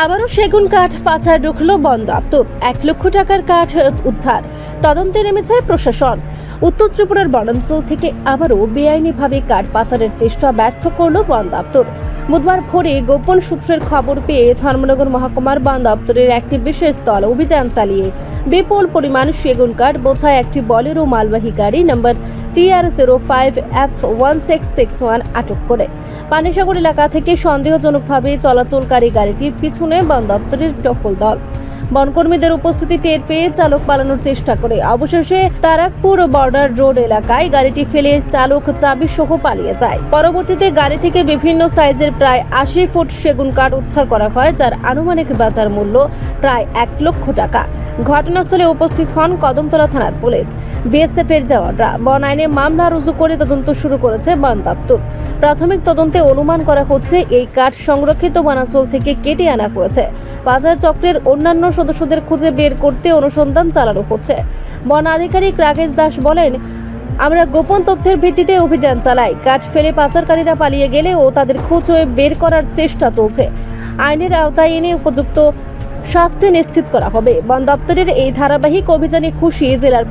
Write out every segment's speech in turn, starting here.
আবারও সেগুন কাঠ পাচার রুখল বন দপ্তর। 1 লক্ষ টাকার কাঠ উদ্ধার, তদন্তে নেমেছে প্রশাসন। উত্তর ত্রিপুরার বনাঞ্চল থেকে আবারও বেআইনিভাবে কাঠ পাচারের চেষ্টা ব্যর্থ করল বন দপ্তর। বুধবার ভোরে গোপন সূত্রের খবর পেয়ে ধর্মনগর মহকুমার বন দপ্তরের একটি বিশেষ দল অভিযান চালিয়ে বিপুল পরিমাণ সেগুন কাঠ বোঝায় একটি বলেরো মালবাহী গাড়ি নম্বর TR05F1661 আটক করে পানিসাগর এলাকা থেকে সন্দেহজনকভাবে চলাচলকারী গাড়িটির পিছনে বন দপ্তরের টহল দল বনকর্মীদের উপস্থিতি টের পেয়ে চালক পালানোর চেষ্টা করে অবশেষে তারাকপুর বর্ডার রোড এলাকায় গাড়িটি ফেলে চালক চাবি সহ পালিয়ে যায়। পরবর্তীতে গাড়ি থেকে বিভিন্ন সাইজের প্রায় 80 ফুট সেগুন কাঠ উদ্ধার করা হয়, যার আনুমানিক বাজার মূল্য প্রায় 1 লক্ষ টাকা। ঘটনাস্থলে উপস্থিত হন কদমতলা থানার পুলিশ, বিএসএফ এর জওয়ানরা। বন আইনে মামলা রুজু করে তদন্ত শুরু করেছে বন দপ্তর। প্রাথমিক তদন্তে অনুমান করা হচ্ছে এই কাঠ সংরক্ষিত বনাঞ্চল থেকে কেটে আনা হয়েছে। পাচার চক্রের অন্যান্য সদস্যদের খুঁজে বের করতে অনুসন্ধান চালানো হচ্ছে। বন আধিকারিক রাকেশ দাস বলেন, আমরা গোপন তথ্যের ভিত্তিতে অভিযান চালাই। কাঠ ফেলে পাচারকারীরা পালিয়ে গেলে ও তাদের খোঁজ বের করার চেষ্টা চলছে। আইনের আওতায় এনে উপযুক্ত শাস্তি নিশ্চিত করা হবে। বন দপ্তরের এই ধারাবাহিক অভিযানে খুশি জেলার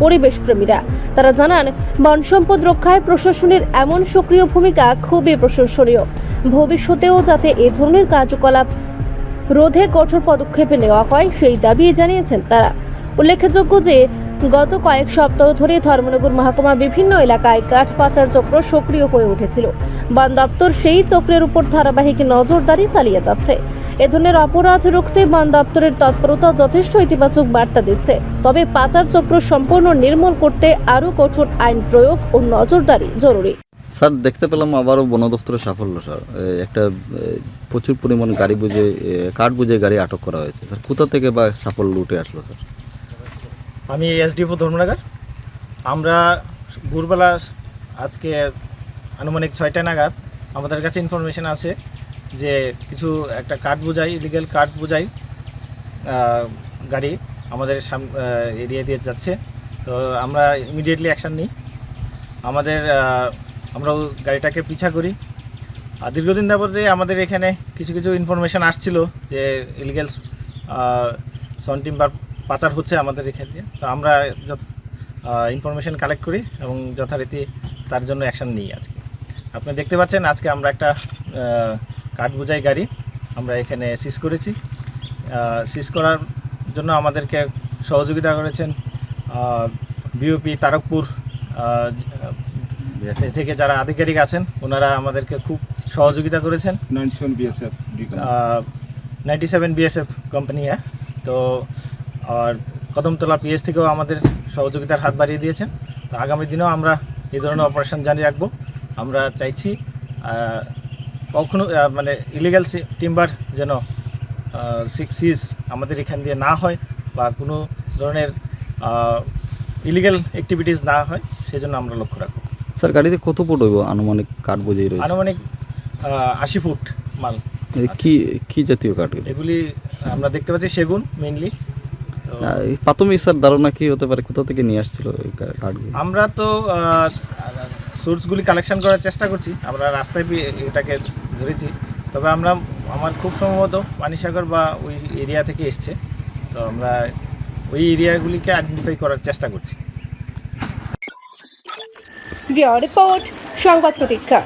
পরিবেশ প্রেমীরা। তারা জানান, বন সম্পদ রক্ষায় প্রশাসনের এমন সক্রিয় ভূমিকা খুবই প্রশংসনীয়। ভবিষ্যতেও যাতে এ ধরনের কার্যকলাপ রোধে কঠোর পদক্ষেপ নেওয়া হয় সেই দাবি জানিয়েছেন তারা। উল্লেখযোগ্য যে গত কয়েক সপ্তাহ ধরে ধর্মনগর মহকুমা বিভিন্ন এলাকায় কাঠ পাচার চক্র সক্রিয় হয়ে উঠেছিল। বন দপ্তর সেই চক্রের উপর ধারাবাহিক নজরদারি চালিয়ে যাচ্ছে। এ ধরনের অপরাধ রুখতে বন দপ্তরের তৎপরতা যথেষ্ট ইতিবাচক বার্তা দিচ্ছে। তবে পাচার চক্র সম্পূর্ণ নির্মূল করতে আরও কঠোর আইন প্রয়োগ ও নজরদারি জরুরি। স্যার, দেখতে পেলাম আবারও বন দপ্তরের সাফল্য। স্যার, একটা প্রচুর পরিমাণ গাড়ি বুঝে কাঠ বুঝে গাড়ি আটক করা হয়েছে। স্যার, কোথা থেকে বা সাফল্য উঠে আসলো? স্যার, আমি এসডিএফও ধর্মনগর। আমরা ভোরবেলা আজকে আনুমানিক 6টা নাগাদ আমাদের কাছে ইনফরমেশন আছে যে কিছু একটা কাঠ বোঝাই, ইলিগেল কাঠ বোঝাই গাড়ি আমাদের এরিয়া দিয়ে যাচ্ছে। তো আমরা ইমিডিয়েটলি অ্যাকশান নিই। আমরাও গাড়িটাকে পিছা করি। আর দীর্ঘদিন যাবতে আমাদের এখানে কিছু কিছু ইনফরমেশান আসছিল যে ইলিগেল সন টিম্বার পাচার হচ্ছে আমাদের এখান দিয়ে। তো আমরা ইনফরমেশান কালেক্ট করি এবং যথারীতি তার জন্য অ্যাকশান নিই। আজকে আপনি দেখতে পাচ্ছেন, আজকে আমরা একটা কাঠ বোঝাই গাড়ি আমরা এখানে সিজ করেছি। সিজ করার জন্য আমাদেরকে সহযোগিতা করেছেন বিওপি তারকপুর থেকে যারা আধিকারিক আছেন, ওনারা আমাদেরকে খুব সহযোগিতা করেছেন। 97 বিএসএফ কোম্পানি। তো আর কদমতলা পিএস থেকেও আমাদের সহযোগিতার হাত বাড়িয়ে দিয়েছেন। তো আগামী দিনেও আমরা এই ধরনের অপারেশন জারি রাখবো। আমরা চাইছি কখনো মানে ইলিগাল টিম্বার যেন সিজ আমাদের এখান দিয়ে না হয় বা কোনো ধরনের ইলিগাল অ্যাক্টিভিটিস না হয়, সেই জন্য আমরা লক্ষ্য রাখবো। স্যার, গাড়িতে কত ফুট হইব আনুমানিক কাঠ বোঝাই রয়েছে? আনুমানিক 80 ফুট মাল। কি জাতীয় কাঠ এগুলি? আমরা দেখতে পাচ্ছি সেগুন মেইনলি। প্রাথমিক স্যার ধারণা কি হতে পারে, কোথা থেকে নিয়ে আসছিল এই কাঠগুলো? আমরা তো সোর্সগুলি কালেকশন করার চেষ্টা করছি। আমরা রাস্তায় এটাকে ধরেছি, তবে আমার খুব সম্ভবত পানিসাগর বা ওই এরিয়া থেকে এসছে। তো আমরা ওই এরিয়াগুলিকে আইডেন্টিফাই করার চেষ্টা করছি। রিপোর্ট সংবাদ প্রতীক্ষা।